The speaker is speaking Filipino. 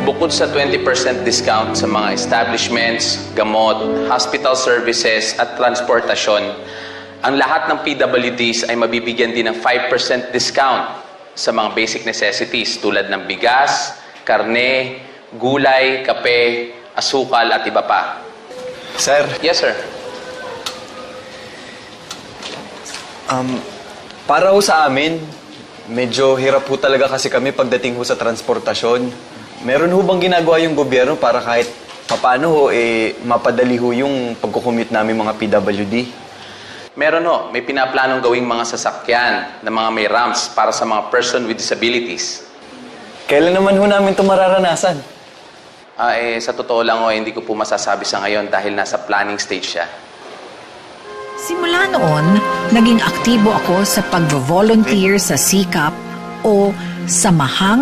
bukod sa 20% discount sa mga establishments, gamot, hospital services at transportasyon, ang lahat ng PWDs ay mabibigyan din ng 5% discount sa mga basic necessities tulad ng bigas, karne, gulay, kape, asukal at iba pa. Sir, Yes, sir. para ho sa amin, medyo hirap ho talaga kasi kami pagdating ho sa transportasyon. Meron ho bang ginagawa yung gobyerno para kahit papaano ho, mapadali ho yung pagkukommute namin mga PWD? Meron no, may pinaplanong gawing mga sasakyan na mga may ramps para sa mga person with disabilities. Kailan naman ho namin ito mararanasan? Sa totoo lang hindi ko po masasabi sa ngayon dahil nasa planning stage siya. Simula noon, naging aktibo ako sa pag-volunteer sa SICAP o Samahang